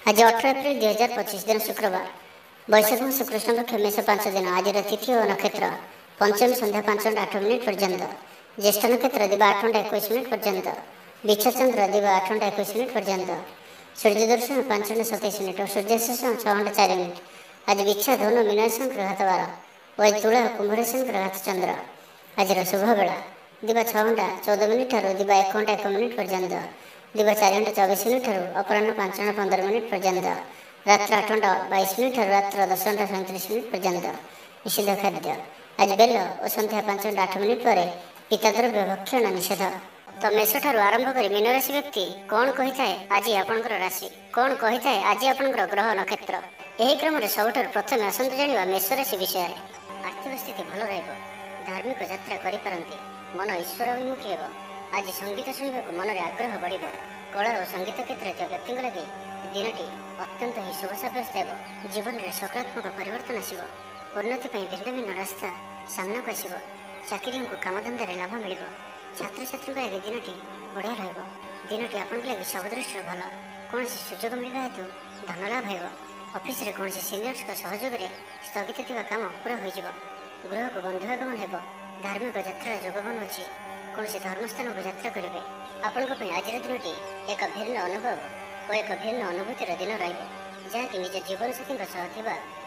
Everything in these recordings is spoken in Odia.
आज 18 एप्रिल 2025 दिन शुक्रवार वैशाख मास कृष्ण पक्ष मेष 5 दिन। आज तिथि और नक्षत्र पंचमी संध्या 5:08 पर्यंत, ज्येष्ठ नक्षत्र दिवा 8:21 पर्यंत, विच्छचंद्र दिवा 8:21 पर्यंत, सूर्य दर्शन 5:27 और सूर्यास्त 6:04। आज विच्छा धनु मीनाशन ग्रहत 12 और तुला कुंभराशन ग्रहत चंद्र। आज शुभ बेला दिवा 6:14 दिवा 1:01 पर्यंत, दिवा 4:24 अपराह्न 5:15 पर्यंत, रात्र 8:22 रात्र 10:37 पर्यंत। निषिद्ध खाद्य आज बेल और संध्या 5:08 पर पिताद्रव्य भक्षण निषेध। तो मेष ठारू आरंभ कर मीन राशि व्यक्ति कौन कही थाए आज आपंकर राशि, कौन कही थाए आज आपंकर ग्रह नक्षत्र। यही क्रम सबुठार प्रथम आसतु जाना मेष राशि विषय। आर्थिक स्थिति भल रहिब, धार्मिक यात्रा करिपारंती, मन ईश्वर अभिमुखी हेब। आज संगीत शुणा मन में आग्रह बढ़, कला और संगीत क्षेत्र व्यक्ति लगे दिनटी अत्यंत ही शुभ सब्यस्त हो। जीवन में सकारात्मक परिवर्तन आसब, उन्नति भिन्न भिन्न रास्ता सामना को आसब, चाकरी को कामधंदा लाभ मिल, छात्र छात्री आगे दिनटी बढ़िया रहा। दिनटी आपन लगे सब दृष्टि भल, कौन सुजोग मिलवा हेतु धन लाभ हो। ऑफिस रे कौन सिनियर्स सहयोग में स्थगित थी काम पूरा हो, गृह को बंधु आगमन हो। धार्मिक यात्रा जोग बन अच्छी, कौन धर्मस्थान को यात्रा करेंगे। आपण आज दिनटी एक भिन्न अनुभव और एक भिन्न अनुभूतिर दिन रही, निज जीवन साथी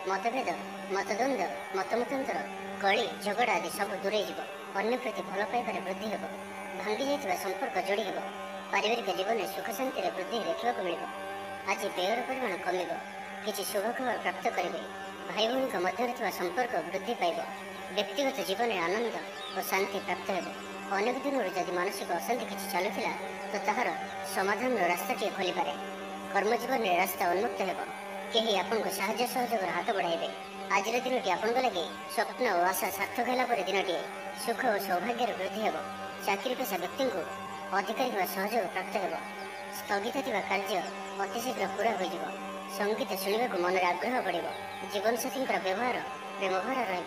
मतभेद मतद्वंद मतमतांतर कली झगड़ा आदि सब दूरे अन्य प्रति भल पाइबार वृद्धि हो। भांगी जाइथिबा संपर्क जोड़ी हो। पारिवारिक जीवन में सुख शांति वृद्धि देखा मिल। आज व्ययर परिमाण कमिब, किसी शुभ खबर प्राप्त करेंगे। भाई भौणी मध्य संपर्क वृद्धि पाइब। व्यक्तिगत जीवन में आनंद और शांति प्राप्त हो। अनेक दिन जदि मानसिक अशांति किसी चलुला तो ताहार समाधान रास्ताटी खोली पारे। कर्मजीवन में रास्ता उन्मुक्त हो, कहीं आपन को साहाय्य सहयोग हाथ बढ़ाइबे। आज दिनटी आपण लगे स्वप्न और आशा सार्थक होगापर दिनटी सुख और सौभाग्य वृद्धि हो। चाकरी पेशा व्यक्ति को अधिकारी सहयोग प्राप्त हो। स्थगित थी कार्य अतिशीघ्र पूरा हो। संगीत शुणा मन में आग्रह बढ़, जीवन साथी व्यवहार प्रेमभरा रहा।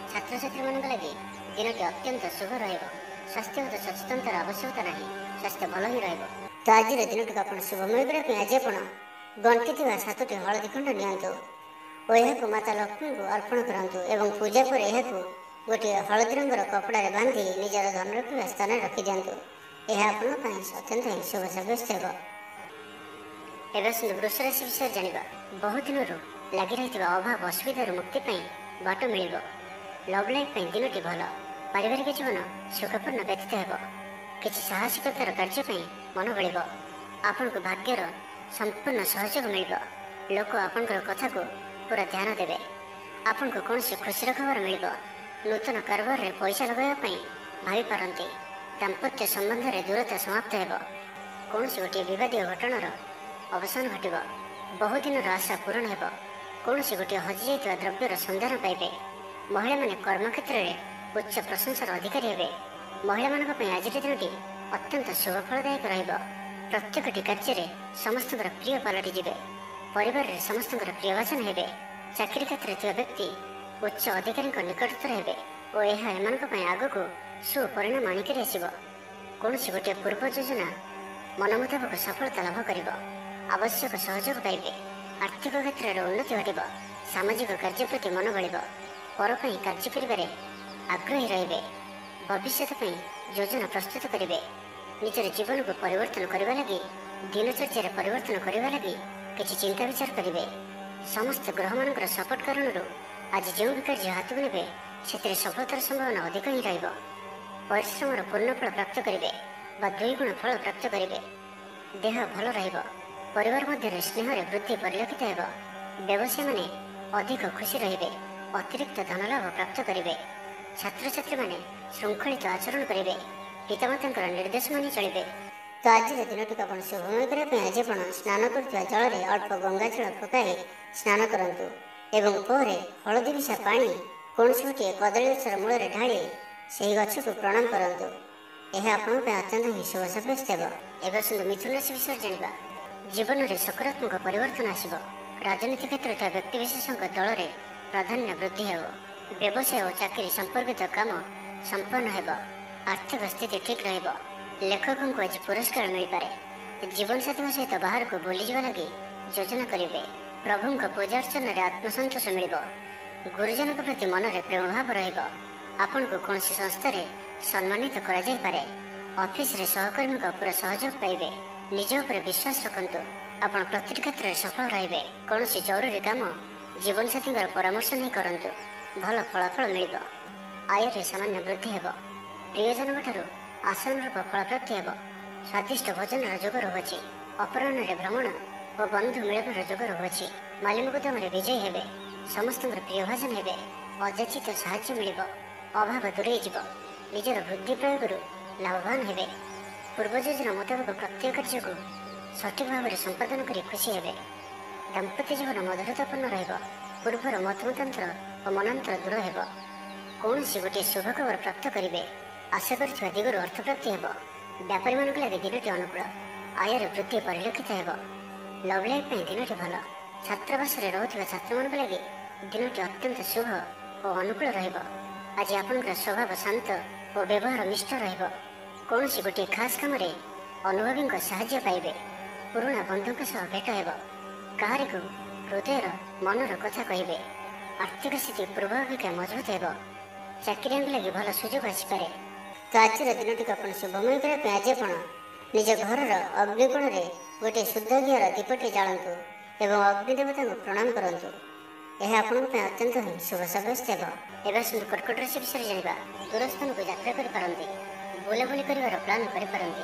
छात्र छात्री मान लगे दिनटी अत्यंत शुभ रहा। स्वास्थ्यगत सचेतनता आवश्यकता नहीं, स्वास्थ्य भल ही रहा। तो आज दिनटी आप शुभमय करने आज आप गंटी 7टी हलदी खंड नियंतु और यह माता लक्ष्मी को अर्पण करूँ एवं पूजा पर यह गोटे हलदी रंगर कपड़ा बांधि निजर धन रखा स्थान रखी दिंतु। यह आपंप अत्यंत ही शुभ सब्यस्त हो। एवं वृष राशि विषय जाना। बहुत दिन लगी रही अभाव असुविधार मुक्ति बाट मिल। लव लाइफ दिनटी भल। पारिवारिक जीवन सुखपूर्ण व्यतीत हो। किसी साहसिकतार कार्य मन बढ़। आपण को भाग्यर संपूर्ण सहयोग मिल। लोक आपंकर कथा को पूरा ध्यान देवे। आपण को कौन खुशी खबर मिल। नूतन कारोबार में पैसा लगाइबा भावी पारती। दाम्पत्य संबंध में दूरता समाप्त हो। कौन गोटे विवादीय घटनार अवसान घटव। बहु दिन आशा पूरण हो। कौन गोटे हजि जाइଥିବା द्रव्यर संधान पाइबे। महिला माने कर्मक्षेत्र में उच्च प्रशंसार अधिकारी हे। महिला मानी आज दिनटी अत्यंत शुभ फलदायक रहा। प्रत्येकटी कार्य समस्त प्रिय पलटि जाए। परिवार में समस्त प्रियभाजन हे। चाकरी क्षेत्र में व्यक्ति उच्च अधिकारी निकटतर हे और यह आग को सुपरिणाम आणिक आसब। कौन गोटे पूर्व योजना मन मुताबक सफलता लाभ कर। आवश्यक सहयोग पाइबे। आर्थिक क्षेत्र में उन्नति घट। सामाजिक कार्य प्रति मन बढ़। पर कार्य कर आग्रही रे। भविष्य योजना प्रस्तुत करेंगे। निजर जीवन को परिवर्तन करने लगी दिनचर्या परिवर्तन करने लगी किसी चिंता विचार करेंगे। समस्त ग्रह मान सपोर्ट कारण आज जो भी कार्य हाथ को ने से सफलतार संभावना अधिक ही रहा। परिश्रम पूर्ण फल प्राप्त करेंगे बा 2 गुण फल प्राप्त करेंगे। देह भल रहा। परिवार मध्य स्नेह वृद्धि परिलक्षित हो। व्यवसाय माने अधिक खुशी रे। अतिरिक्त धन लाभ प्राप्त करेंगे। छात्र छात्री माने श्रृंखलित आचरण करेंगे। पितामाता निर्देश मानि चलिए। तो आज दिनटी आप शुभमय करने आज आप स्नान कर जल में अल्प गंगाजल पकाई स्नान करूँ एवं पोरे हलदी मिशा पानी कौन गोटे कदली गचर मूल ढाली से गछ को प्रणाम करूँ। यह आपंप अत्यंत ही शुभ सब्यस्त हो। एवं मिथुन राशि विषय जाना। जीवन में सकारात्मक परिवर्तन आसब। राजनीति क्षेत्र में व्यक्तिविशेष दल में प्राधान्य वृद्धि हो। व्यवसाय और चाकरी संपर्कित काम संपन्न हो। आर्थिक स्थिति ठीक रहा। लेखकों को आज पुरस्कार मिल पारे। जीवन साथी सहित बाहर को बुली जा लगी ଯୋଜନା କରିବେ। ପ୍ରଭୁଙ୍କ ପୂଜା ଅର୍ଚ୍ଚନାରେ ଆତ୍ମସନ୍ତୋଷ ମିଳିବ। ଗୁରୁଜନଙ୍କ ପ୍ରତି ମନରେ ପ୍ରେମ ଭାବ ରହିବ। ଆପଣଙ୍କୁ କୌଣସି ସଂସ୍ଥାରେ ସମ୍ମାନିତ କରାଯାଇପାରେ। ଅଫିସରେ ସହକର୍ମୀଙ୍କ ଉପରେ ସହଯୋଗ ପାଇବେ। ନିଜ ଉପରେ ବିଶ୍ୱାସ ରଖନ୍ତୁ। ଆପଣ ପ୍ରତିଟି କ୍ଷେତ୍ରରେ ସଫଳ ରହିବେ। କୌଣସି ଜରୁରୀ କାମ ଜୀବନସାଥୀଙ୍କର ପରାମର୍ଶ ନେଇ କରନ୍ତୁ। ଭଲ ଫଳାଫଳ ମିଳିବ। ଆୟରେ ସାମାନ୍ୟ ବୃଦ୍ଧି ହେବ। ପ୍ରିୟଜନଙ୍କଠାରୁ ଆଶାନୁରୂପ ଫଳପ୍ରାପ୍ତି ହେବ। ସ୍ୱାଦିଷ୍ଟ ଭୋଜନର ଯୋଗ ରହୁଅଛି। ଅପରାହ୍ନରେ ଭ୍ରମଣ ଓ ବନ୍ଧୁ ମିଳନର ଯୋଗ ରହୁଅଛି। ମାଲିମୁକଦ୍ଦମାରେ ବିଜୟୀ ହେବେ। ସମସ୍ତଙ୍କର ପ୍ରିୟଭାଜନ ହେବେ। ଅଯାଚିତ ସାହାଯ୍ୟ ମିଳିବ। ଅଭାବ ଦୂରେଇ ଯିବ। ନିଜର ବୁଦ୍ଧି ପ୍ରୟୋଗରୁ ଲାଭବାନ ହେବେ। ପୂର୍ବ ଯୋଜନା ମୁତାବକ ପ୍ରତ୍ୟେକ କାର୍ଯ୍ୟକୁ ସଠିକ ଭାବରେ ସମ୍ପାଦନ କରି ଖୁସି ହେବେ। ଦାମ୍ପତ୍ୟ ଜୀବନ ମଧୁରତାପୂର୍ଣ୍ଣ ରହିବ। ପୂର୍ବର ମତମତାନ୍ତର ଓ ମନାନ୍ତର ଦୂର ହେବ। କୌଣସି ଗୋଟିଏ ଶୁଭ ଖବର ପ୍ରାପ୍ତ କରିବେ। ଆଶା କରିଥିବା ଦିଗରୁ ଅର୍ଥପ୍ରାପ୍ତି ହେବ। ବ୍ୟାପାରୀମାନଙ୍କ ଲାଗି ଦିନଟି ଅନୁକୂଳ। ଆୟରେ ବୃଦ୍ଧି ପରିଲକ୍ଷିତ ହେବ। ଲଭ୍ ଲାଇଫ୍ ପାଇଁ ଦିନଟି ଭଲ। ଛାତ୍ରାବାସରେ ରହୁଥିବା ଛାତ୍ରମାନଙ୍କ ଲାଗି ଦିନଟି ଅତ୍ୟନ୍ତ ଶୁଭ ଓ ଅନୁକୂଳ ରହିବ। ଆଜି ଆପଣଙ୍କର ସ୍ୱଭାବ ଶାନ୍ତ ଓ ବ୍ୟବହାର ମିଷ୍ଟ ରହିବ। କୌଣସି ଗୋଟିଏ ଖାସ୍ କାମରେ ଅନୁଭବୀଙ୍କ ସାହାଯ୍ୟ ପାଇବେ। ପୁରୁଣା ବନ୍ଧୁଙ୍କ ସହ ଭେଟ ହେବ। କାହାରିକୁ ହୃଦୟର ମନର କଥା କହିବେ। ଆର୍ଥିକ ସ୍ଥିତି ପୂର୍ବ ଅପେକ୍ଷା ମଜବୁତ ହେବ। ଚାକିରିଆଙ୍କ ଲାଗି ଭଲ ସୁଯୋଗ ଆସିପାରେ। ତ ଆଜିର ଦିନଟିକୁ ଆପଣ ଶୁଭମୟ କରିବା ପାଇଁ ଆଜି ଆପଣ ନିଜ ଘରର ଅଗ୍ନିକୋଣରେ ଗୋଟିଏ ଶୁଦ୍ଧ ଘିଅର ଦୀପଟି ଜାଳନ୍ତୁ ଏବଂ ଅଗ୍ନି ଦେବତାଙ୍କୁ ପ୍ରଣାମ କରନ୍ତୁ। ଏହା ଆପଣଙ୍କ ପାଇଁ ଅତ୍ୟନ୍ତ ହିଁ ଶୁଭ ସାବ୍ୟସ୍ତ ହେବ। ଏବେ ଆସନ୍ତୁ କର୍କଟ ରାଶି ବିଷୟରେ ଜାଣିବା। ଦୂରସ୍ଥାନକୁ ଯାତ୍ରା କରିପାରନ୍ତି। ବୁଲାବୁଲି କରିବାର ପ୍ଲାନ୍ କରିପାରନ୍ତି।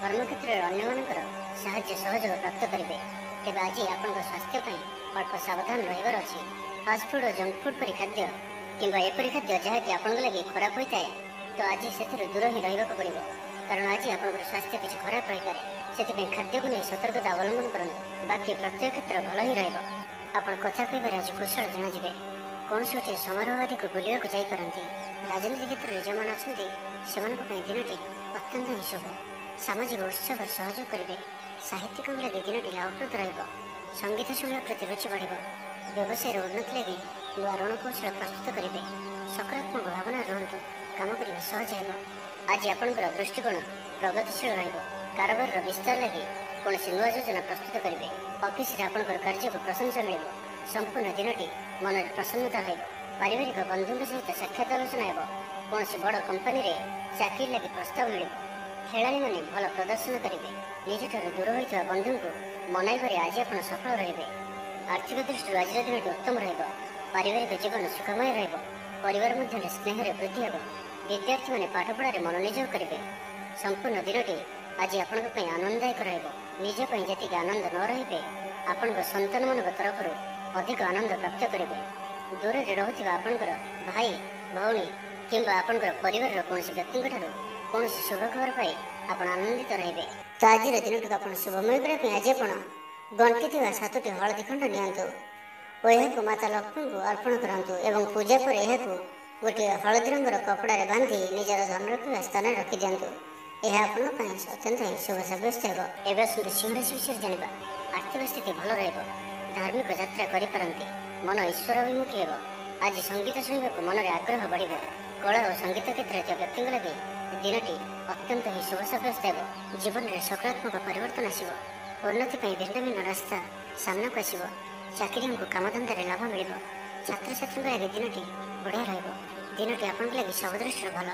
କର୍ମକ୍ଷେତ୍ରରେ ଅନ୍ୟମାନଙ୍କର ସାହାଯ୍ୟ ସହଯୋଗ ପ୍ରାପ୍ତ କରିବେ। ତେବେ ଆଜି ଆପଣଙ୍କ ସ୍ୱାସ୍ଥ୍ୟ ପାଇଁ ଅଳ୍ପ ସାବଧାନ ରହିବାର ଅଛି। ଫାଷ୍ଟଫୁଡ୍ ଓ ଜଙ୍କ ଫୁଡ୍ ପରି ଖାଦ୍ୟ କିମ୍ବା ଏପରି ଖାଦ୍ୟ ଯାହାକି ଆପଣଙ୍କ ଲାଗି ଖରାପ ହୋଇଥାଏ, ତ ଆଜି ସେଥିରୁ ଦୂର ହିଁ ରହିବାକୁ ପଡ଼ିବ। କାରଣ ଆଜି ଆପଣଙ୍କର ସ୍ୱାସ୍ଥ୍ୟ କିଛି ଖରାପ ରହିପାରେ। ସେଥିପାଇଁ ଖାଦ୍ୟକୁ ନେଇ ସତର୍କତା ଅବଲମ୍ବନ କରନ୍ତୁ। ବାକି ପ୍ରତ୍ୟେକ କ୍ଷେତ୍ର ଭଲ ହିଁ ରହିବ। ଆପଣ କଥା କହିବାରେ ଆଜି କୁଶଳ ଜଣାଯିବେ। କୌଣସି ଗୋଟିଏ ସମାରୋହ ଆଦିକୁ ବୁଲିବାକୁ ଯାଇପାରନ୍ତି। ରାଜନୀତି କ୍ଷେତ୍ରରେ ଯେଉଁମାନେ ଅଛନ୍ତି ସେମାନଙ୍କ ପାଇଁ ଦିନଟି ଅତ୍ୟନ୍ତ ହିଁ ଶୁଭ। ସାମାଜିକ ଉତ୍ସବରେ ସହଯୋଗ କରିବେ। ସାହିତ୍ୟିକଙ୍କ ଲାଗି ଦିନଟି ଲାଭପ୍ରଦ ରହିବ। ସଙ୍ଗୀତ ଶୁଣିବା ପ୍ରତି ରୁଚି ବଢ଼ିବ। ବ୍ୟବସାୟର ଉନ୍ନତି ଲାଗି ନୂଆ ରଣକୌଶଳ ପ୍ରସ୍ତୁତ କରିବେ। ସକାରାତ୍ମକ ଭାବନା ରୁହନ୍ତୁ। କାମ କରିବା ସହଜ ହେବ। ଆଜି ଆପଣଙ୍କର ଦୃଷ୍ଟିକୋଣ ପ୍ରଗତିଶୀଳ ରହିବ। କାରବାରର ବିସ୍ତାର ଲାଗି କୌଣସି ନୂଆ ଯୋଜନା ପ୍ରସ୍ତୁତ କରିବେ। ଅଫିସରେ ଆପଣଙ୍କର କାର୍ଯ୍ୟକୁ ପ୍ରଶଂସା ମିଳିବ। ସମ୍ପୂର୍ଣ୍ଣ ଦିନଟି ମନରେ ପ୍ରସନ୍ନତା ରହିବ। ପାରିବାରିକ ବନ୍ଧୁଙ୍କ ସହିତ ସାକ୍ଷାତ ଆଲୋଚନା ହେବ। କୌଣସି ବଡ଼ କମ୍ପାନୀରେ ଚାକିରି ଲାଗି ପ୍ରସ୍ତାବ ମିଳିବ। ଖେଳାଳିମାନେ ଭଲ ପ୍ରଦର୍ଶନ କରିବେ। ନିଜଠାରୁ ଦୂର ହୋଇଥିବା ବନ୍ଧୁଙ୍କୁ ମନାଇବାରେ ଆଜି ଆପଣ ସଫଳ ରହିବେ। ଆର୍ଥିକ ଦୃଷ୍ଟିରୁ ଆଜିର ଦିନଟି ଉତ୍ତମ ରହିବ। ପାରିବାରିକ ଜୀବନ ସୁଖମୟ ରହିବ। ପରିବାର ମଧ୍ୟରେ ସ୍ନେହରେ ବୃଦ୍ଧି ହେବ। ବିଦ୍ୟାର୍ଥୀମାନେ ପାଠପଢ଼ାରେ ମନୋନିଯୋଗ କରିବେ। ସମ୍ପୂର୍ଣ୍ଣ ଦିନଟି ଆଜି ଆପଣଙ୍କ ପାଇଁ ଆନନ୍ଦଦାୟକ ରହିବ। ନିଜ ପାଇଁ ଯେତିକି ଆନନ୍ଦ ନ ରହିବେ, ଆପଣଙ୍କ ସନ୍ତାନମାନଙ୍କ ତରଫରୁ ଅଧିକ ଆନନ୍ଦ ପ୍ରାପ୍ତ କରିବେ। ଦୂରରେ ରହୁଥିବା ଆପଣଙ୍କର ଭାଇ, ଭଉଣୀ କିମ୍ବା ଆପଣଙ୍କର ପରିବାରର କୌଣସି ବ୍ୟକ୍ତିଙ୍କଠାରୁ କୌଣସି ଶୁଭ ଖବର ପାଇ ଆପଣ ଆନନ୍ଦିତ ରହିବେ। ତ ଆଜିର ଦିନଟିକୁ ଆପଣ ଶୁଭମୟ କରିବା ପାଇଁ ଆଜି ଆପଣ ଗଣ୍ଠି ଥିବା 7ଟି ହଳଦୀ ଖଣ୍ଡ ନିଅନ୍ତୁ ଓ ଏହାକୁ ମାତା ଲକ୍ଷ୍ମୀଙ୍କୁ ଅର୍ପଣ କରନ୍ତୁ ଏବଂ ପୂଜା ପରେ ଏହାକୁ ଗୋଟିଏ ହଳଦୀ ରଙ୍ଗର କପଡ଼ାରେ ବାନ୍ଧି ନିଜର ଧନ ରଖିବା ସ୍ଥାନରେ ରଖିଦିଅନ୍ତୁ। ଏହା ଆପଣଙ୍କ ପାଇଁ ଅତ୍ୟନ୍ତ ହିଁ ଶୁଭ ସାବ୍ୟସ୍ତ ହେବ। ଏବେ ଆସନ୍ତୁ ସିଂହ ରାଶି ବିଷୟରେ ଜାଣିବା। ଆର୍ଥିକ ସ୍ଥିତି ଭଲ ରହିବ। ଧାର୍ମିକ ଯାତ୍ରା କରିପାରନ୍ତି। ମନ ଈଶ୍ୱର ଅଭିମୁଖୀ ହେବ। ଆଜି ସଙ୍ଗୀତ ଶୁଣିବାକୁ ମନରେ ଆଗ୍ରହ ବଢ଼ିବ। କଳା ଓ ସଙ୍ଗୀତ କ୍ଷେତ୍ରରେ ଥିବା ବ୍ୟକ୍ତିଙ୍କ ଲାଗି ଦିନଟି ଅତ୍ୟନ୍ତ ହିଁ ଶୁଭ ସାବ୍ୟସ୍ତ ହେବ। ଜୀବନରେ ସକାରାତ୍ମକ ପରିବର୍ତ୍ତନ ଆସିବ। ଉନ୍ନତି ପାଇଁ ଭିନ୍ନ ଭିନ୍ନ ରାସ୍ତା ସାମ୍ନାକୁ ଆସିବ। ଚାକିରିଆଙ୍କୁ କାମଧନ୍ଦାରେ ଲାଭ ମିଳିବ। ଛାତ୍ରଛାତ୍ରୀଙ୍କ ଲାଗି ଦିନଟି ବଢ଼ିଆ ରହିବ। ଦିନଟି ଆପଣଙ୍କ ଲାଗି ସବୁ ଦୃଷ୍ଟିରୁ ଭଲ।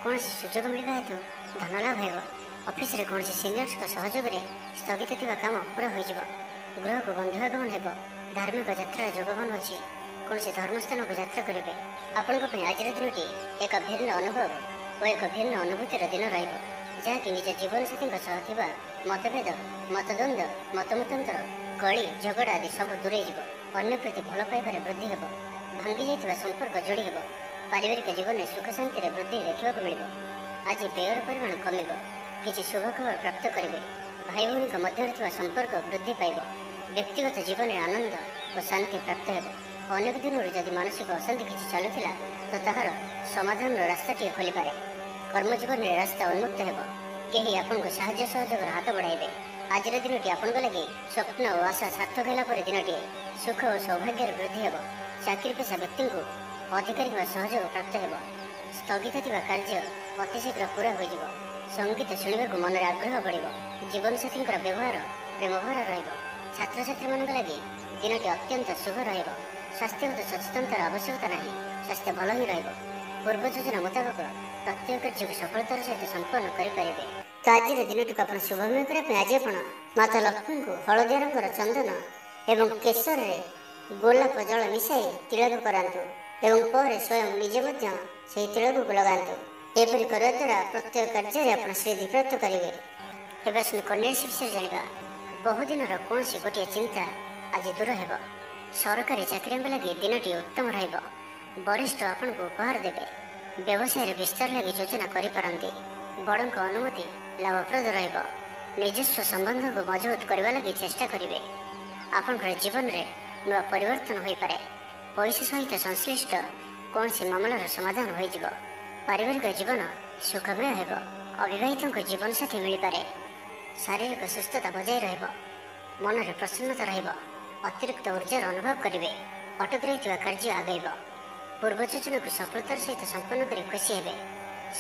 କୌଣସି ସୁଯୋଗ ମିଳିବା ହେତୁ ଧନ ଲାଭ ହେବ। ଅଫିସରେ କୌଣସି ସିନିୟର୍ସଙ୍କ ସହଯୋଗରେ ସ୍ଥଗିତ ଥିବା କାମ ପୁରା ହୋଇଯିବ। ଗୃହକୁ ବନ୍ଧୁଆଗମନ ହେବ। ଧାର୍ମିକ ଯାତ୍ରାର ଯୋଗମାନ ଅଛି। କୌଣସି ଧର୍ମସ୍ଥାନକୁ ଯାତ୍ରା କରିବେ। ଆପଣଙ୍କ ପାଇଁ ଆଜିର ଦିନଟି ଏକ ଭିନ୍ନ ଅନୁଭବ ଓ ଏକ ଭିନ୍ନ ଅନୁଭୂତିର ଦିନ ରହିବ, ଯାହାକି ନିଜ ଜୀବନସାଥୀଙ୍କ ସହ ଥିବା ମତଭେଦ, ମତଦ୍ୱନ୍ଦ୍ୱ, ମତମତାନ୍ତର, କଳି ଝଗଡ଼ା ଆଦି ସବୁ ଦୂରେଇ ଯିବ। ଅନ୍ୟ ପ୍ରତି ଭଲ ପାଇବାରେ ବୃଦ୍ଧି ହେବ। ଭାଙ୍ଗି ଯାଇଥିବା ସମ୍ପର୍କ ଯୋଡ଼ି ହେବ। ପାରିବାରିକ ଜୀବନରେ ସୁଖ ଶାନ୍ତିରେ ବୃଦ୍ଧି ଦେଖିବାକୁ ମିଳିବ। ଆଜି ବ୍ୟୟର ପରିମାଣ କମିବ। କିଛି ଶୁଭ ଖବର ପ୍ରାପ୍ତ କରିବେ। ଭାଇ ଭଉଣୀଙ୍କ ମଧ୍ୟରେ ଥିବା ସମ୍ପର୍କ ବୃଦ୍ଧି ପାଇବ। ବ୍ୟକ୍ତିଗତ ଜୀବନରେ ଆନନ୍ଦ ଓ ଶାନ୍ତି ପ୍ରାପ୍ତ ହେବ। ଅନେକ ଦିନରୁ ଯଦି ମାନସିକ ଅଶାନ୍ତି କିଛି ଚାଲୁଥିଲା, ତ ତାହାର ସମାଧାନର ରାସ୍ତାଟିଏ ଖୋଲିପାରେ। କର୍ମଜୀବନରେ ରାସ୍ତା ଉନ୍ମୁକ୍ତ ହେବ। କେହି ଆପଣଙ୍କୁ ସାହାଯ୍ୟ ସହଯୋଗର ହାତ ବଢ଼ାଇବେ। ଆଜିର ଦିନଟି ଆପଣଙ୍କ ଲାଗି ସ୍ୱପ୍ନ ଓ ଆଶା ସାର୍ଥକ ହେଲା ପରେ ଦିନଟିଏ। ସୁଖ ଓ ସୌଭାଗ୍ୟର ବୃଦ୍ଧି ହେବ। ଚାକିରି ପେଶା ବ୍ୟକ୍ତିଙ୍କୁ ଅଧିକାରୀଙ୍କ ସହଯୋଗ ପ୍ରାପ୍ତ ହେବ। ସ୍ଥଗିତ ଥିବା କାର୍ଯ୍ୟ ଅତିଶୀଘ୍ର ପୁରା ହୋଇଯିବ। ସଙ୍ଗୀତ ଶୁଣିବାକୁ ମନରେ ଆଗ୍ରହ ବଢ଼ିବ। ଜୀବନସାଥୀଙ୍କର ବ୍ୟବହାର ପ୍ରେମଭରା ରହିବ। ଛାତ୍ରଛାତ୍ରୀମାନଙ୍କ ଲାଗି ଦିନଟି ଅତ୍ୟନ୍ତ ଶୁଭ ରହିବ। ସ୍ୱାସ୍ଥ୍ୟଗତ ସଚେତନତାର ଆବଶ୍ୟକତା ନାହିଁ। ସ୍ୱାସ୍ଥ୍ୟ ଭଲ ହିଁ ରହିବ। ପୂର୍ବ ଯୋଜନା ମୁତାବକ ପ୍ରତ୍ୟେକ କାର୍ଯ୍ୟକୁ ସଫଳତାର ସହିତ ସମ୍ପନ୍ନ କରିପାରିବେ। ତ ଆଜିର ଦିନଟିକୁ ଆପଣ ଶୁଭମୟ କରିବା ପାଇଁ ଆଜି ଆପଣ ମାତା ଲକ୍ଷ୍ମୀଙ୍କୁ ହଳଦିଆ ରଙ୍ଗର ଚନ୍ଦନ ଏବଂ କେଶରରେ ଗୋଲାପ ଜଳ ମିଶାଇ ତିଳକ କରାନ୍ତୁ ଏବଂ ପରେ ସ୍ୱୟଂ ନିଜେ ମଧ୍ୟ ସେହି ତିଳକକୁ ଲଗାନ୍ତୁ। ଏପରି କରିବା ଦ୍ୱାରା ପ୍ରତ୍ୟେକ କାର୍ଯ୍ୟରେ ଆପଣ ସିଦ୍ଧି ପ୍ରାପ୍ତ କରିବେ। ଏବେ ଆସନ୍ତୁ କନ୍ୟା ରାଶି ବିଷୟରେ ଜାଣିବା। ବହୁଦିନର କୌଣସି ଗୋଟିଏ ଚିନ୍ତା ଆଜି ଦୂର ହେବ। ସରକାରୀ ଚାକିରିଙ୍କ ଲାଗି ଦିନଟି ଉତ୍ତମ ରହିବ। ବରିଷ୍ଠ ଆପଣଙ୍କୁ ଉପହାର ଦେବେ। ବ୍ୟବସାୟରେ ବିସ୍ତାର ଲାଗି ଯୋଜନା କରିପାରନ୍ତି। ବଡ଼ଙ୍କ ଅନୁମତି ଲାଭପ୍ରଦ ରହିବ। ନିଜସ୍ୱ ସମ୍ବନ୍ଧକୁ ମଜବୁତ କରିବା ଲାଗି ଚେଷ୍ଟା କରିବେ। ଆପଣଙ୍କର ଜୀବନରେ ନୂଆ ପରିବର୍ତ୍ତନ ହୋଇପାରେ। ପଇସା ସହିତ ସଂଶ୍ଳିଷ୍ଟ କୌଣସି ମାମଲାର ସମାଧାନ ହୋଇଯିବ। ପାରିବାରିକ ଜୀବନ ସୁଖମୟ ହେବ। ଅବିବାହିତଙ୍କ ଜୀବନସାଥୀ ମିଳିପାରେ। ଶାରୀରିକ ସୁସ୍ଥତା ବଜାୟ ରହିବ। ମନରେ ପ୍ରସନ୍ନତା ରହିବ। ଅତିରିକ୍ତ ଉର୍ଜାର ଅନୁଭବ କରିବେ। ଅଟକି ରହିଥିବା କାର୍ଯ୍ୟ ଆଗେଇବ। ପୂର୍ବ ଯୋଜନାକୁ ସଫଳତାର ସହିତ ସମ୍ପନ୍ନ କରି ଖୁସି ହେବେ।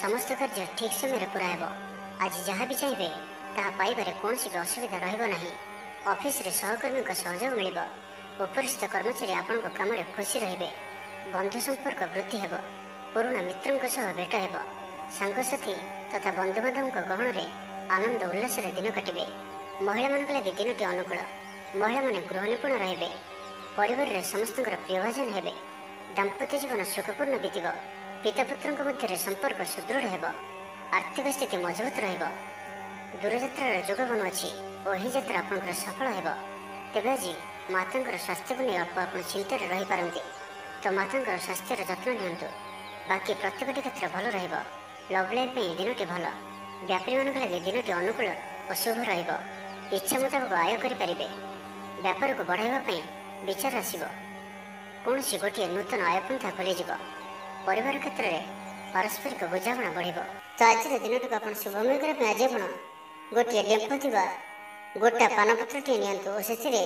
ସମସ୍ତ କାର୍ଯ୍ୟ ଠିକ୍ ସମୟରେ ପୁରା ହେବ। ଆଜି ଯାହା ବି ଚାହିଁବେ ତାହା ପାଇବାରେ କୌଣସି ବି ଅସୁବିଧା ରହିବ ନାହିଁ। ଅଫିସରେ ସହକର୍ମୀଙ୍କ ସହଯୋଗ ମିଳିବ। ଉପରିସ୍ଥ କର୍ମଚାରୀ ଆପଣଙ୍କ କାମରେ ଖୁସି ରହିବେ। ବନ୍ଧୁ ସମ୍ପର୍କ ବୃଦ୍ଧି ହେବ। ପୁରୁଣା ମିତ୍ରଙ୍କ ସହ ଭେଟ ହେବ। ସାଙ୍ଗସାଥି ତଥା ବନ୍ଧୁବାନ୍ଧବଙ୍କ ଗହଣରେ ଆନନ୍ଦ ଉଲ୍ଲାସରେ ଦିନ କାଟିବେ। ମହିଳାମାନଙ୍କ ଲାଗି ଦିନଟି ଅନୁକୂଳ। ମହିଳାମାନେ ଗୃହ ନିପୁଣ ରହିବେ। ପରିବାରରେ ସମସ୍ତଙ୍କର ପ୍ରିୟଭାଜନ ହେବେ। ଦାମ୍ପତ୍ୟ ଜୀବନ ସୁଖପୂର୍ଣ୍ଣ ବିତିବ। ପିତାପୁତ୍ରଙ୍କ ମଧ୍ୟରେ ସମ୍ପର୍କ ସୁଦୃଢ଼ ହେବ। ଆର୍ଥିକ ସ୍ଥିତି ମଜବୁତ ରହିବ। ଦୂରଯାତ୍ରାର ଯୋଗ ବନୁଅଛି ଓ ଏହି ଯାତ୍ରା ଆପଣଙ୍କର ସଫଳ ହେବ। ତେବେ ଆଜି ମାତାଙ୍କର ସ୍ୱାସ୍ଥ୍ୟକୁ ନେଇ ଅଳ୍ପ ଆପଣ ଚିନ୍ତାରେ ରହିପାରନ୍ତି। ତ ମାତାଙ୍କର ସ୍ୱାସ୍ଥ୍ୟର ଯତ୍ନ ନିଅନ୍ତୁ। ବାକି ପ୍ରତ୍ୟେକଟି କ୍ଷେତ୍ର ଭଲ ରହିବ। ଲଭ୍ ଲାଇଫ୍ ପାଇଁ ଦିନଟି ଭଲ। ବ୍ୟାପାରୀମାନଙ୍କ ଲାଗି ଦିନଟି ଅନୁକୂଳ ଓ ଶୁଭ ରହିବ। ଇଚ୍ଛା ମୁତାବକ ଆୟ କରିପାରିବେ। ବ୍ୟାପାରକୁ ବଢ଼ାଇବା ପାଇଁ ବିଚାର ଆସିବ। କୌଣସି ଗୋଟିଏ ନୂତନ ଆୟପନ୍ଥା ଖୋଲିଯିବ। ପରିବାର କ୍ଷେତ୍ରରେ ପାରସ୍ପରିକ ବୁଝାମଣା ବଢ଼ିବ। ତ ଆଜିର ଦିନଟିକୁ ଆପଣ ଶୁଭମୟ କରିବା ପାଇଁ ଆଜି ଆପଣ ଗୋଟିଏ ଡେମ୍ଫ ଥିବା ଗୋଟା ପାନପତ୍ରଟିଏ ନିଅନ୍ତୁ ଓ ସେଥିରେ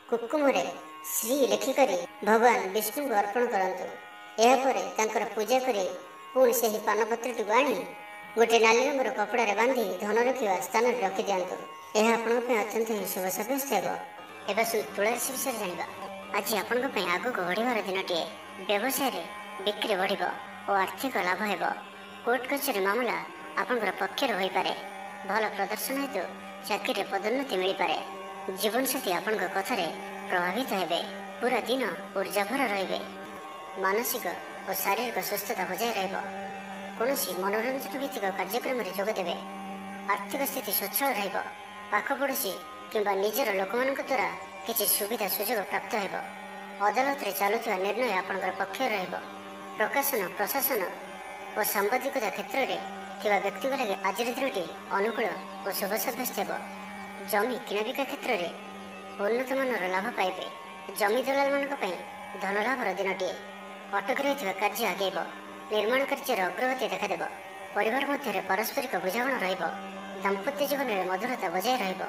କୁକୁମରେ ଶ୍ରୀ ଲେଖିକରି ଭଗବାନ ବିଷ୍ଣୁଙ୍କୁ ଅର୍ପଣ କରନ୍ତୁ। ଏହାପରେ ତାଙ୍କର ପୂଜା କରି ପୁଣି ସେହି ପାନପତ୍ରଟିକୁ ଆଣି ଗୋଟିଏ ନାଲି ରଙ୍ଗର କପଡ଼ାରେ ବାନ୍ଧି ଧନ ରଖିବା ସ୍ଥାନରେ ରଖିଦିଅନ୍ତୁ। ଏହା ଆପଣଙ୍କ ପାଇଁ ଅତ୍ୟନ୍ତ ହିଁ ଶୁଭ ସାବ୍ୟସ୍ତ ହେବ। ଏବେ ତୁଳା ରାଶି ବିଷୟରେ ଜାଣିବା। ଆଜି ଆପଣଙ୍କ ପାଇଁ ଆଗକୁ ବଢ଼ିବାର ଦିନଟିଏ। ବ୍ୟବସାୟରେ ବିକ୍ରି ବଢ଼ିବ ଓ ଆର୍ଥିକ ଲାଭ ହେବ। କୋର୍ଟ କଚେରୀ ମାମଲା ଆପଣଙ୍କର ପକ୍ଷରେ ହୋଇପାରେ। ଭଲ ପ୍ରଦର୍ଶନ ହେତୁ ଚାକିରିରେ ପଦୋନ୍ନତି ମିଳିପାରେ। ଜୀବନସାଥୀ ଆପଣଙ୍କ କଥାରେ ପ୍ରଭାବିତ ହେବେ। ପୁରା ଦିନ ଉର୍ଜାଭରା ରହିବେ। ମାନସିକ ଓ ଶାରୀରିକ ସୁସ୍ଥତା ବଜାୟ ରହିବ। କୌଣସି ମନୋରଞ୍ଜନ ଭିତ୍ତିକ କାର୍ଯ୍ୟକ୍ରମରେ ଯୋଗ ଦେବେ। ଆର୍ଥିକ ସ୍ଥିତି ସ୍ୱଚ୍ଛଳ ରହିବ। ପାଖ ପଡ଼ୋଶୀ କିମ୍ବା ନିଜର ଲୋକମାନଙ୍କ ଦ୍ୱାରା କିଛି ସୁବିଧା ସୁଯୋଗ ପ୍ରାପ୍ତ ହେବ। ଅଦାଲତରେ ଚାଲୁଥିବା ନିର୍ଣ୍ଣୟ ଆପଣଙ୍କର ପକ୍ଷରେ ରହିବ। ପ୍ରକାଶନ ପ୍ରଶାସନ ଓ ସାମ୍ବାଦିକତା କ୍ଷେତ୍ରରେ ଥିବା ବ୍ୟକ୍ତିଙ୍କ ଲାଗି ଆଜିର ଦିନଟି ଅନୁକୂଳ ଓ ଶୁଭ ସାବ୍ୟସ୍ତ ହେବ। ଜମି କିଣାବିକା କ୍ଷେତ୍ରରେ ଉନ୍ନତମାନର ଲାଭ ପାଇବେ। ଜମି ଦଲାଲମାନଙ୍କ ପାଇଁ ଧନଲାଭର ଦିନଟିଏ। ଅଟକି ରହିଥିବା କାର୍ଯ୍ୟ ଆଗେଇବ। ନିର୍ମାଣ କାର୍ଯ୍ୟର ଅଗ୍ରଗତି ଦେଖାଦେବ। ପରିବାର ମଧ୍ୟରେ ପାରସ୍ପରିକ ବୁଝାମଣା ରହିବ। ଦାମ୍ପତ୍ୟ ଜୀବନରେ ମଧୁରତା ବଜାୟ ରହିବ।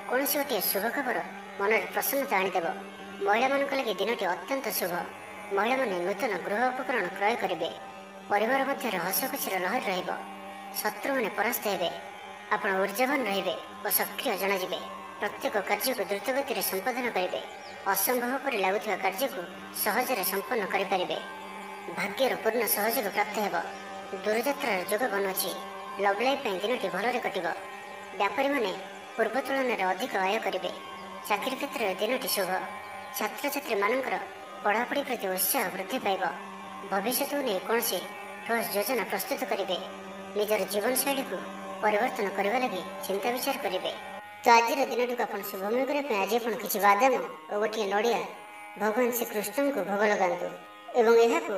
କୌଣସି ଗୋଟିଏ ଶୁଭ ଖବର ମନରେ ପ୍ରସନ୍ନତା ଆଣିଦେବ। ମହିଳାମାନଙ୍କ ଲାଗି ଦିନଟି ଅତ୍ୟନ୍ତ ଶୁଭ। ମହିଳାମାନେ ନୂତନ ଗୃହ ଉପକରଣ କ୍ରୟ କରିବେ। ପରିବାର ମଧ୍ୟରେ ହସଖୁସିର ଲହରୀ ରହିବ। ଶତ୍ରୁମାନେ ପରାସ୍ତ ହେବେ। ଆପଣ ଉର୍ଜାବାନ ରହିବେ ଓ ସକ୍ରିୟ ଜଣାଯିବେ। ପ୍ରତ୍ୟେକ କାର୍ଯ୍ୟକୁ ଦ୍ରୁତଗତିରେ ସମ୍ପାଦନ କରିବେ। ଅସମ୍ଭବ ପରି ଲାଗୁଥିବା କାର୍ଯ୍ୟକୁ ସହଜରେ ସମ୍ପନ୍ନ କରିପାରିବେ। ଭାଗ୍ୟର ପୂର୍ଣ୍ଣ ସହଯୋଗ ପ୍ରାପ୍ତ ହେବ। ଦୂରଯାତ୍ରାର ଯୋଗ ବନୁଅଛି। ଲଭ୍ ଲାଇଫ୍ ପାଇଁ ଦିନଟି ଭଲରେ କଟିବ। ବ୍ୟାପାରୀମାନେ ପୂର୍ବ ତୁଳନାରେ ଅଧିକ ଆୟ କରିବେ। ଚାକିରି କ୍ଷେତ୍ରରେ ଦିନଟି ଶୁଭ। ଛାତ୍ରଛାତ୍ରୀମାନଙ୍କର ପଢ଼ାପଢ଼ି ପ୍ରତି ଉତ୍ସାହ ବୃଦ୍ଧି ପାଇବ। ଭବିଷ୍ୟତକୁ ନେଇ କୌଣସି ଠୋସ୍ ଯୋଜନା ପ୍ରସ୍ତୁତ କରିବେ। ନିଜର ଜୀବନଶୈଳୀକୁ ପରିବର୍ତ୍ତନ କରିବା ଲାଗି ଚିନ୍ତା ବିଚାର କରିବେ। ତ ଆଜିର ଦିନଟିକୁ ଆପଣ ଶୁଭମୟ କରିବା ପାଇଁ ଆଜି ଆପଣ କିଛି ବାଦାମ ଓ ଗୋଟିଏ ନଡ଼ିଆ ଭଗବାନ ଶ୍ରୀକୃଷ୍ଣଙ୍କୁ ଭୋଗ ଲଗାନ୍ତୁ ଏବଂ ଏହାକୁ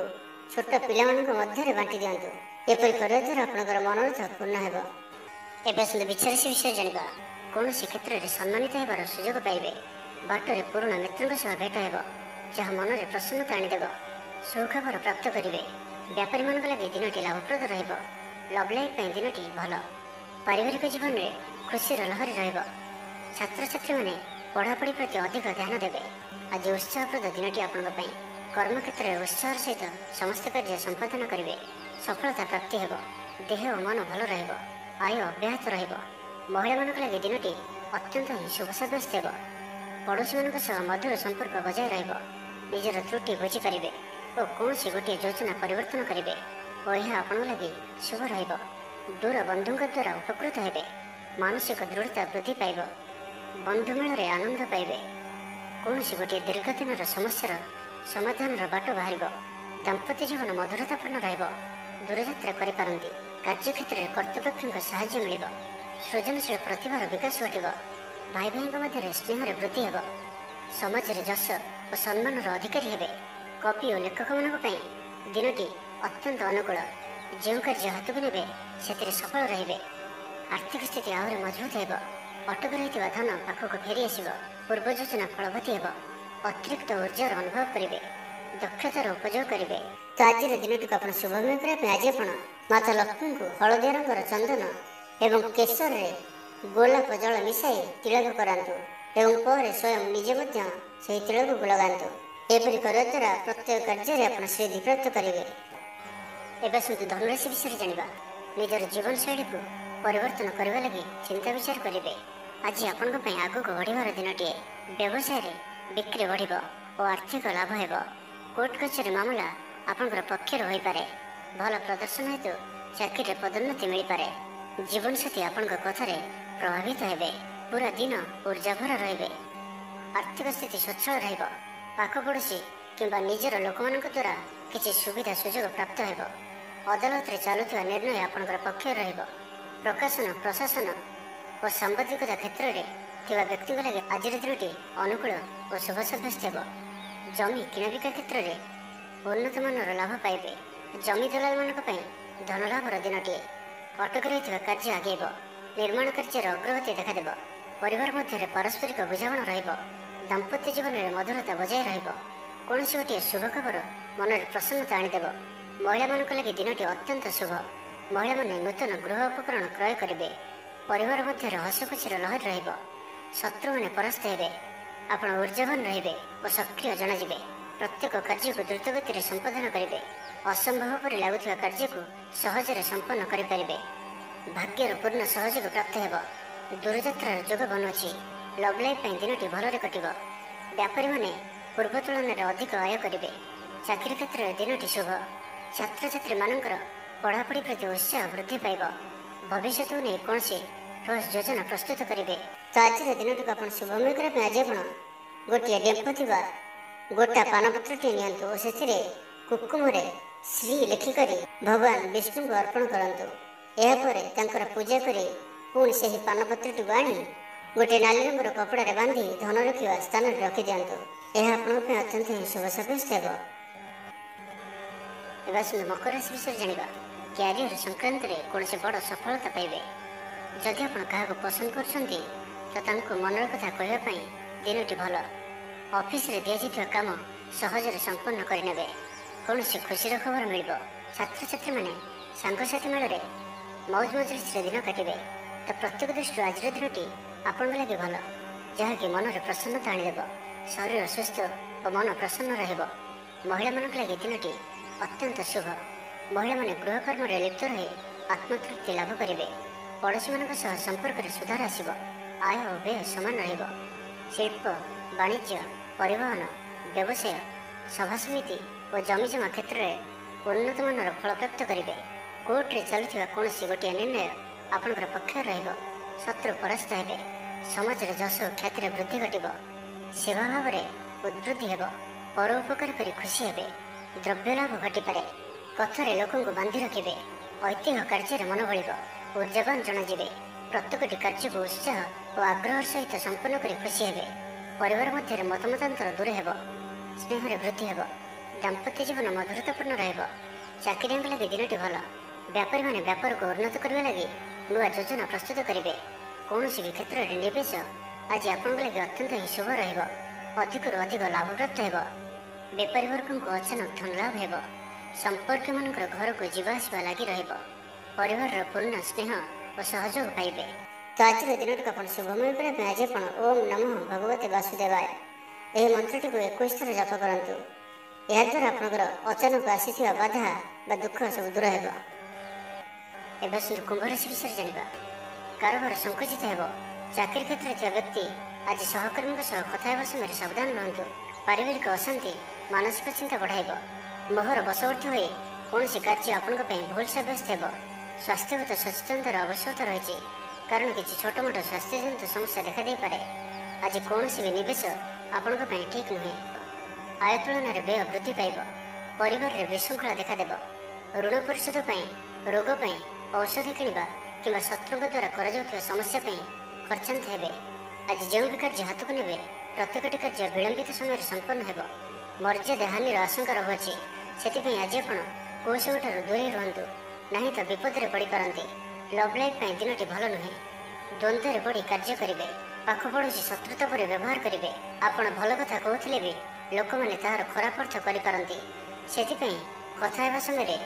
ଛୋଟ ପିଲାମାନଙ୍କ ମଧ୍ୟରେ ବାଣ୍ଟି ଦିଅନ୍ତୁ। ଏପରି କରିବା ଦ୍ୱାରା ଆପଣଙ୍କର ମନୋରଥ ପୂର୍ଣ୍ଣ ହେବ। ଏବେ ଆସନ୍ତୁ ବିଚାରାଶି ବିଷୟରେ ଜାଣିବା। କୌଣସି କ୍ଷେତ୍ରରେ ସମ୍ମାନିତ ହେବାର ସୁଯୋଗ ପାଇବେ। ବାଟରେ ପୁରୁଣା ମିତ୍ରଙ୍କ ସହ ଭେଟ ହେବ, ଯାହା ମନରେ ପ୍ରସନ୍ନତା ଆଣିଦେବ। ସୁଖବର ପ୍ରାପ୍ତ କରିବେ। ବ୍ୟାପାରୀମାନଙ୍କ ଲାଗି ଦିନଟି ଲାଭପ୍ରଦ ରହିବ। ଲଭ୍ ଲାଇଫ୍ ପାଇଁ ଦିନଟି ଭଲ। ପାରିବାରିକ ଜୀବନରେ ଖୁସିର ଲହରୀ ରହିବ। ଛାତ୍ରଛାତ୍ରୀମାନେ ପଢ଼ାପଢ଼ି ପ୍ରତି ଅଧିକ ଧ୍ୟାନ ଦେବେ। ଆଜି ଉତ୍ସାହପ୍ରଦ ଦିନଟି ଆପଣଙ୍କ ପାଇଁ। କର୍ମକ୍ଷେତ୍ରରେ ଉତ୍ସାହର ସହିତ ସମସ୍ତ କାର୍ଯ୍ୟ ସମ୍ପାଦନ କରିବେ। ସଫଳତା ପ୍ରାପ୍ତି ହେବ। ଦେହ ଓ ମନ ଭଲ ରହିବ। ଆୟ ଅବ୍ୟାହତ ରହିବ। ମହିଳାମାନଙ୍କ ଲାଗି ଦିନଟି ଅତ୍ୟନ୍ତ ହିଁ ଶୁଭ ସାବ୍ୟସ୍ତ ହେବ। ପଡ଼ୋଶୀମାନଙ୍କ ସହ ମଧୁର ସମ୍ପର୍କ ବଜାୟ ରହିବ। ନିଜର ତ୍ରୁଟି ବୁଝିପାରିବେ ଓ କୌଣସି ଗୋଟିଏ ଯୋଜନା ପରିବର୍ତ୍ତନ କରିବେ ଓ ଏହା ଆପଣଙ୍କ ଲାଗି ଶୁଭ ରହିବ। ଦୂର ବନ୍ଧୁଙ୍କ ଦ୍ୱାରା ଉପକୃତ ହେବେ। ମାନସିକ ଦୃଢ଼ତା ବୃଦ୍ଧି ପାଇବ। ବନ୍ଧୁମେଳରେ ଆନନ୍ଦ ପାଇବେ। କୌଣସି ଗୋଟିଏ ଦୀର୍ଘ ଦିନର ସମସ୍ୟାର ସମାଧାନର ବାଟ ବାହାରିବ। ଦାମ୍ପତ୍ୟ ଜୀବନ ମଧୁରତାପୂର୍ଣ୍ଣ ରହିବ। ଦୂରଯାତ୍ରା କରିପାରନ୍ତି। କାର୍ଯ୍ୟକ୍ଷେତ୍ରରେ କର୍ତ୍ତୃପକ୍ଷଙ୍କ ସାହାଯ୍ୟ ମିଳିବ। ସୃଜନଶୀଳ ପ୍ରତିଭାର ବିକାଶ ଘଟିବ। ଭାଇ ଭାଇଙ୍କ ମଧ୍ୟରେ ସ୍ନେହରେ ବୃଦ୍ଧି ହେବ। ସମାଜରେ ଯଶ ଓ ସମ୍ମାନର ଅଧିକାରୀ ହେବେ। କବି ଓ ଲେଖକମାନଙ୍କ ପାଇଁ ଦିନଟି ଅତ୍ୟନ୍ତ ଅନୁକୂଳ। ଯେଉଁ କାର୍ଯ୍ୟ ହାତକୁ ନେବେ ସେଥିରେ ସଫଳ ରହିବେ। ଆର୍ଥିକ ସ୍ଥିତି ଆହୁରି ମଜବୁତ ହେବ। ଅଟକି ରହିଥିବା ଧନ ପାଖକୁ ଫେରି ଆସିବ। ପୂର୍ବ ଯୋଜନା ଫଳବତୀ ହେବ। ଅତିରିକ୍ତ ଉର୍ଜାର ଅନୁଭବ କରିବେ। ଦକ୍ଷତାର ଉପଯୋଗ କରିବେ। ତ ଆଜିର ଦିନଟିକୁ ଆପଣ ଶୁଭମୟ କରିବା ପାଇଁ ଆଜି ଆପଣ ମାତା ଲକ୍ଷ୍ମୀଙ୍କୁ ହଳଦିଆ ରଙ୍ଗର ଚନ୍ଦନ ଏବଂ କେଶରରେ ଗୋଲାପ ଜଳ ମିଶାଇ ତିଳକ କରାନ୍ତୁ ଏବଂ ପରେ ସ୍ୱୟଂ ନିଜେ ମଧ୍ୟ ସେହି ତିଳକକୁ ଲଗାନ୍ତୁ। ଏପରି କରିବା ଦ୍ୱାରା ପ୍ରତ୍ୟେକ କାର୍ଯ୍ୟରେ ଆପଣ ସିଦ୍ଧି ପ୍ରାପ୍ତ କରିବେ। ଏବେ ଆସନ୍ତୁ ଧନୁରାଶି ବିଷୟରେ ଜାଣିବା। ନିଜର ଜୀବନଶୈଳୀକୁ ପରିବର୍ତ୍ତନ କରିବା ଲାଗି ଚିନ୍ତା ବିଚାର କରିବେ। ଆଜି ଆପଣଙ୍କ ପାଇଁ ଆଗକୁ ବଢ଼ିବାର ଦିନଟିଏ। ବ୍ୟବସାୟରେ ବିକ୍ରି ବଢ଼ିବ ଓ ଆର୍ଥିକ ଲାଭ ହେବ। କୋର୍ଟ କଚେରୀ ମାମଲା ଆପଣଙ୍କର ପକ୍ଷରେ ହୋଇପାରେ। ଭଲ ପ୍ରଦର୍ଶନ ହେତୁ ଚାକିରିରେ ପଦୋନ୍ନତି ମିଳିପାରେ। ଜୀବନସାଥୀ ଆପଣଙ୍କ କଥାରେ ପ୍ରଭାବିତ ହେବେ। ପୁରା ଦିନ ଉର୍ଜାଭରା ରହିବେ। ଆର୍ଥିକ ସ୍ଥିତି ସ୍ୱଚ୍ଛଳ ରହିବ। ପାଖ ପଡ଼ୋଶୀ କିମ୍ବା ନିଜର ଲୋକମାନଙ୍କ ଦ୍ୱାରା କିଛି ସୁବିଧା ସୁଯୋଗ ପ୍ରାପ୍ତ ହେବ। ଅଦାଲତରେ ଚାଲୁଥିବା ନିର୍ଣ୍ଣୟ ଆପଣଙ୍କର ପକ୍ଷରେ ରହିବ। ପ୍ରକାଶନ ପ୍ରଶାସନ ଓ ସାମ୍ବାଦିକତା କ୍ଷେତ୍ରରେ ଥିବା ବ୍ୟକ୍ତିଙ୍କ ଲାଗି ଆଜିର ଦିନଟି ଅନୁକୂଳ ଓ ଶୁଭ ସାବ୍ୟସ୍ତ ହେବ। ଜମି କିଣାବିକା କ୍ଷେତ୍ରରେ ଉନ୍ନତମାନର ଲାଭ ପାଇବେ। ଜମି ଦଲାଲମାନଙ୍କ ପାଇଁ ଧନଲାଭର ଦିନଟିଏ। ଅଟକି ରହିଥିବା କାର୍ଯ୍ୟ ଆଗେଇବ। ନିର୍ମାଣ କାର୍ଯ୍ୟର ଅଗ୍ରଗତି ଦେଖାଦେବ। ପରିବାର ମଧ୍ୟରେ ପାରସ୍ପରିକ ବୁଝାମଣା ରହିବ। ଦାମ୍ପତ୍ୟ ଜୀବନରେ ମଧୁରତା ବଜାୟ ରହିବ। କୌଣସି ଗୋଟିଏ ଶୁଭ ଖବର ମନରେ ପ୍ରସନ୍ନତା ଆଣିଦେବ। ମହିଳାମାନଙ୍କ ଲାଗି ଦିନଟି ଅତ୍ୟନ୍ତ ଶୁଭ। ମହିଳାମାନେ ନୂତନ ଗୃହ ଉପକରଣ କ୍ରୟ କରିବେ। ପରିବାର ମଧ୍ୟରେ ହସଖୁସିର ଲହରୀ ରହିବ। ଶତ୍ରୁମାନେ ପରାସ୍ତ ହେବେ। ଆପଣ ଉର୍ଜାବାନ ରହିବେ ଓ ସକ୍ରିୟ ଜଣାଯିବେ। ପ୍ରତ୍ୟେକ କାର୍ଯ୍ୟକୁ ଦ୍ରୁତଗତିରେ ସମ୍ପାଦନ କରିବେ। ଅସମ୍ଭବ ପରି ଲାଗୁଥିବା କାର୍ଯ୍ୟକୁ ସହଜରେ ସମ୍ପନ୍ନ କରିପାରିବେ। ଭାଗ୍ୟର ପୂର୍ଣ୍ଣ ସହଯୋଗ ପ୍ରାପ୍ତ ହେବ। ଦୂରଯାତ୍ରାର ଯୋଗ ବନୁଅଛି। ଲଭ୍ ଲାଇଫ୍ ପାଇଁ ଦିନଟି ଭଲରେ କଟିବ। ବ୍ୟାପାରୀମାନେ ପୂର୍ବ ତୁଳନାରେ ଅଧିକ ଆୟ କରିବେ। ଚାକିରି କ୍ଷେତ୍ରରେ ଦିନଟି ଶୁଭ। ଛାତ୍ରଛାତ୍ରୀମାନଙ୍କର ପଢ଼ାପଢ଼ି ପ୍ରତି ଉତ୍ସାହ ବୃଦ୍ଧି ପାଇବ। ଭବିଷ୍ୟତକୁ ନେଇ କୌଣସି ଠୋସ୍ ଯୋଜନା ପ୍ରସ୍ତୁତ କରିବେ। ତ ଆଜିର ଦିନଟିକୁ ଆପଣ ଶୁଭମୟ କରିବା ପାଇଁ ଆଜି ଆପଣ ଗୋଟିଏ ଡେମ୍ଫ ଥିବା ଗୋଟା ପାନପତ୍ରଟିଏ ନିଅନ୍ତୁ ଓ ସେଥିରେ କୁକୁମରେ ଶ୍ରୀ ଲେଖିକରି ଭଗବାନ ବିଷ୍ଣୁଙ୍କୁ ଅର୍ପଣ କରନ୍ତୁ। ଏହାପରେ ତାଙ୍କର ପୂଜା କରି ପୁଣି ସେହି ପାନପତ୍ରଟିକୁ ଆଣି ଗୋଟିଏ ନାଲି ରଙ୍ଗର କପଡ଼ାରେ ବାନ୍ଧି ଧନ ରଖିବା ସ୍ଥାନରେ ରଖିଦିଅନ୍ତୁ। ଏହା ଆପଣଙ୍କ ପାଇଁ ଅତ୍ୟନ୍ତ ହିଁ ଶୁଭ ସାବ୍ୟସ୍ତ ହେବ। ଏବେ ଆସନ୍ତୁ ମକର ରାଶି ବିଷୟରେ ଜାଣିବା। କ୍ୟାରିୟର ସଂକ୍ରାନ୍ତରେ କୌଣସି ବଡ଼ ସଫଳତା ପାଇବେ। ଯଦି ଆପଣ କାହାକୁ ପସନ୍ଦ କରୁଛନ୍ତି ତ ତାଙ୍କୁ ମନର କଥା କହିବା ପାଇଁ ଦିନଟି ଭଲ। ଅଫିସରେ ଦିଆଯାଇଥିବା କାମ ସହଜରେ ସମ୍ପନ୍ନ କରିନେବେ। କୌଣସି ଖୁସିର ଖବର ମିଳିବ। ଛାତ୍ରଛାତ୍ରୀମାନେ ସାଙ୍ଗସାଥି ମେଳରେ ମୌଜ ମଜଲିସରେ ଦିନ କାଟିବେ। ତ ପ୍ରତ୍ୟେକ ଦୃଷ୍ଟିରୁ ଆଜିର ଦିନଟି ଆପଣଙ୍କ ଲାଗି ଭଲ, ଯାହାକି ମନରେ ପ୍ରସନ୍ନତା ଆଣିଦେବ। ଶରୀର ସୁସ୍ଥ ଓ ମନ ପ୍ରସନ୍ନ ରହିବ। ମହିଳାମାନଙ୍କ ଲାଗି ଦିନଟି ଅତ୍ୟନ୍ତ ଶୁଭ। ମହିଳାମାନେ ଗୃହକର୍ମରେ ଲିପ୍ତ ରହି ଆତ୍ମତୃପ୍ତି ଲାଭ କରିବେ। ପଡ଼ୋଶୀମାନଙ୍କ ସହ ସମ୍ପର୍କରେ ସୁଧାର ଆସିବ। ଆୟ ଓ ବ୍ୟୟ ସମାନ ରହିବ। ଶିଳ୍ପ ବାଣିଜ୍ୟ ପରିବହନ ବ୍ୟବସାୟ ସଭାସମିତି ଓ ଜମିଜମା କ୍ଷେତ୍ରରେ ଉନ୍ନତମାନର ଫଳପ୍ରାପ୍ତ କରିବେ। କୋର୍ଟରେ ଚାଲୁଥିବା କୌଣସି ଗୋଟିଏ ନିର୍ଣ୍ଣୟ ଆପଣଙ୍କର ପକ୍ଷରେ ରହିବ। ଶତ୍ରୁ ପରାସ୍ତ ହେବେ। ସମାଜରେ ଯଶ ଓ ଖ୍ୟାତିରେ ବୃଦ୍ଧି ଘଟିବ। ସେବା ଭାବରେ ଉଦ୍ବୃଦ୍ଧି ହେବ। ପର ଉପକାର କରି ଖୁସି ହେବେ। ଦ୍ରବ୍ୟ ଲାଭ ଘଟିପାରେ। କଥାରେ ଲୋକଙ୍କୁ ବାନ୍ଧି ରଖିବେ। ଐତିହ୍ୟ କାର୍ଯ୍ୟରେ ମନ ବଳିବ। ଉର୍ଜାବାନ ଜଣାଯିବେ। ପ୍ରତ୍ୟେକଟି କାର୍ଯ୍ୟକୁ ଉତ୍ସାହ ଓ ଆଗ୍ରହର ସହିତ ସମ୍ପନ୍ନ କରି ଖୁସି ହେବେ। ପରିବାର ମଧ୍ୟରେ ମତମତାନ୍ତର ଦୂର ହେବ। ସ୍ନେହରେ ବୃଦ୍ଧି ହେବ। ଦାମ୍ପତ୍ୟ ଜୀବନ ମଧୁରତାପୂର୍ଣ୍ଣ ରହିବ। ଚାକିରିଆଙ୍କ ଲାଗି ଦିନଟି ଭଲ। ବ୍ୟାପାରୀମାନେ ବ୍ୟାପାରକୁ ଉନ୍ନତ କରିବା ଲାଗି ନୂଆ ଯୋଜନା ପ୍ରସ୍ତୁତ କରିବେ। କୌଣସି ବି କ୍ଷେତ୍ରରେ ନିବେଶ ଆଜି ଆପଣଙ୍କ ଲାଗି ଅତ୍ୟନ୍ତ ହିଁ ଶୁଭ ରହିବ। ଅଧିକରୁ ଅଧିକ ଲାଭପ୍ରାପ୍ତ ହେବ। ବେପାରୀ ବର୍ଗଙ୍କୁ ଅଚାନକ ଧନ ଲାଭ ହେବ। ସମ୍ପର୍କୀୟମାନଙ୍କର ଘରକୁ ଯିବା ଆସିବା ଲାଗି ରହିବ। ପରିବାରର ପୂର୍ଣ୍ଣ ସ୍ନେହ ଓ ସହଯୋଗ ପାଇବେ। ତ ଆଜିର ଦିନଟିକୁ ଆପଣ ଶୁଭମୟ କରିବା ପାଇଁ ଆଜି ଆପଣ ଓମ୍ ନମଃ ଭଗବତେ ବାସୁଦେବାୟ ଏହି ମନ୍ତ୍ରଟିକୁ 21 ଥର ଜପ କରନ୍ତୁ। ଏହାଦ୍ୱାରା ଆପଣଙ୍କର ଅଚାନକ ଆସିଥିବା ବାଧା ବା ଦୁଃଖ ସବୁ ଦୂର ହେବ। ଏବେ ଆସନ୍ତୁ କୁମ୍ଭ ରାଶି ବିଷୟରେ ଜାଣିବା। କାରବାର ସଂକୁଚିତ ହେବ। ଚାକିରି କ୍ଷେତ୍ରରେ ଥିବା ବ୍ୟକ୍ତି आज सहकर्मी सह कथा हेबा समय सावधान रहंतु। पारिवारिक अशांति मानसिक चिंता बढ़ाइब। मोहर बशवर्ती होई कौन कार्य आपण भूल सब्यस्त हेब। स्वास्थ्यगत सचेतनतार आवश्यकता रही कारण किसी छोट मोट स्वास्थ्यजनित समस्या देखा दे पारे। आज कौन भी निवेश आपण ठीक नुहे। आय तुलन में व्यय वृद्धि पाइब। परिवार में विशृंखला देखादेव। ऋण परिशोध रोग औषधि किणवा कि शत्रुओं द्वारा कर समस्या खर्चांत हेबे। आज जो भी कार्य हाथ को नेबे प्रत्येकटी कार्य विलंबित समय संपन्न हेब। मर्यादा हानि आशंका रहुअछि। सेतिपई आज आपण कौशल दूरे रुहतु नहीं तो विपद में पड़ पारती। लव लाइफ दिनटी भल नुहे। द्वंद्व पड़ कार्य करेंगे। पाख पड़ोशी शत्रुता पर व्यवहार करेंगे। आपण भल कथा कहते भी लोक मैंने तार खराब अर्थ करें। से कथा हेबा समय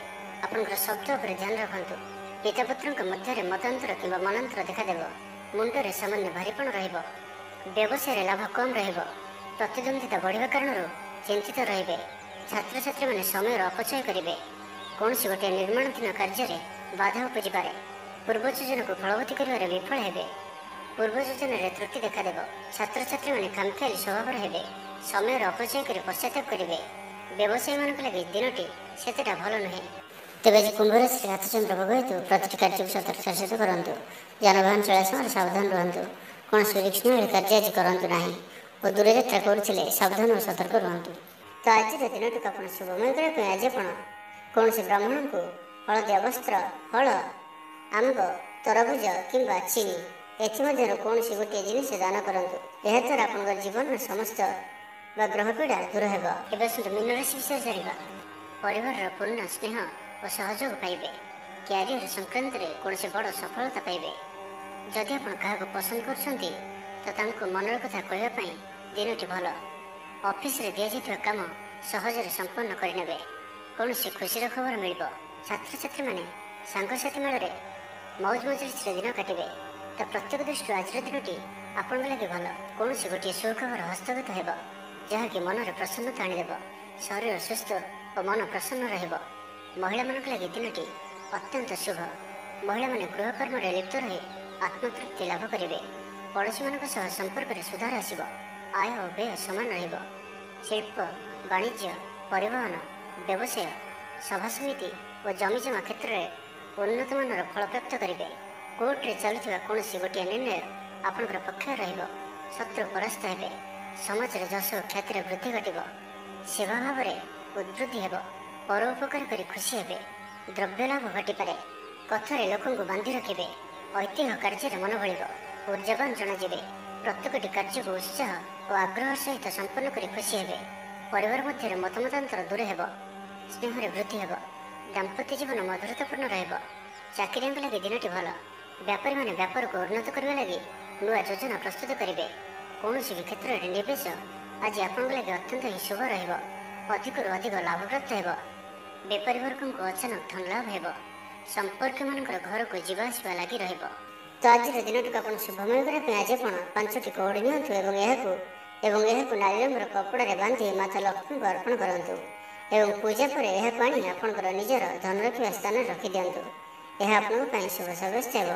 आपंकर शब्द पर ध्यान रखु। पितापुत्र मध्य मतांतर कि मनांतर देखादेव। मुंडे सामान्य भारीपण रहिब। व्यवसाय लाभ कम रहिब। प्रतिद्वंदिता बढ़िया कारण चिंतित रहिबे। छात्र छात्री मैंने समय अपचय करेंगे। कौन गोटे निर्माणाधीन कार्य बाधा उपजी पारे। पूर्व योजना को फलवती कर विफल हेबे। पूर्व योजन त्रुटि देखादेव। छात्र छात्री मैंने खामखियाली स्वभाव हेबे। समय अपचय कर पश्चाताप करेंगे। व्यवसायी मान लगे दिनटी सेतेटा भल नुहे। तेज कुंभ राशि हाथचंद्र भोग हेतु प्रति कार्य को सतर्कता सहित करूँ। जानवाहन चला समय सावधान रुहतु। कौन रिस्क कार्य आज करूँ ना और दूर यात्रा करुले सावधान और सतर्क रुहतु। तो आज दिन आप शुभमय करने आज कौन ब्राह्मण को हलदिया वस्त्र फल आंब तरभुज किंबा चीनी एमध्य कौन गोटे जिनिस दान करूँ। यह द्वारा आप जीवन समस्त ग्रह पीड़ा दूर होगा। मीन राशि विषय जाना। परिवार पूर्ण स्नेह और सहयोग पाइबे। क्यारियर संक्रांत कौन बड़ सफलता पाइबे। जदि आप क्या पसंद कर मनर कथा कहवाई दिनटी भल। ऑफिस रे दि जाइथिबा काम सहजरे संपन्न करने। कौन खुशी खबर मिल। छात्र छात्री मैंने सांगसाथी मेल मौज मजलिस दिन काटे। तो प्रत्येक दृष्टि आज दिनटी आपण लगे भल। कौन गोटे सुखबर हस्तगत हो जहाँकि मनरे प्रसन्नता आनीदेव। शरीर सुस्थ और मन प्रसन्न रहिब। महिला मान लगे दिनटी अत्यंत शुभ। महिला माने गृहकर्म लिप्त रही आत्मतृप्ति लाभ करेंगे। पड़ोशी मान संपर्क में सुधार आसब। आय और व्यय समान रहिब। शिल्प वाणिज्य परिवहन व्यवसाय सभा समिति और जमीजमा क्षेत्र में उन्नत मानर फल प्राप्त करेंगे। कोर्टे चलुवा कौन गोटे निर्णय आपंकर पक्ष रहिब। शत्रु परास्त हेबे। समाज जश ख्यातिर वृद्धि घटब। सेवा भाव में उद्वृद्धि हेब। परोपकार कर खुशी हेबे। द्रव्य लाभ घटिपे। कथार लोक बांधि रखिबे। ऐतिह्य कार्य मन भल ऊर्जावान जनाजे। प्रत्येकटी कार्य को उत्साह और आग्रह सहित संपन्न कर खुशी हेबे। परिवार मध्य मतमतांतर दूर हेब। स्नेह वृद्धि हेब। दाम्पत्य जीवन मधुरतापूर्ण रहिब। चाकरिया लगे दिनटी भल। व्यापारी माने व्यापार को उन्नत करने लगी नुआ योजना प्रस्तुत करेंगे। कौन भी क्षेत्र में निवेश आज आप लगे अत्यंत ही शुभ रहिब। अधिक अधिक लाभ प्राप्त हेब। बेपारी वर्ग को अचानक धन लाभ हेब। संपर्क मान घर को जीवासवा लगी रहिब। तो आज दिन आप शुभमय करने आज आप 5टी कौड़ी नियंतु नाली रंगर कपड़ा बांधि माता लक्ष्मी को अर्पण करूँ। एवं पूजा पर यह पानी आपंकर निजर धन रखा स्थान रखी दिंतु। यह आपंप शुभ सब्यस्त हेब।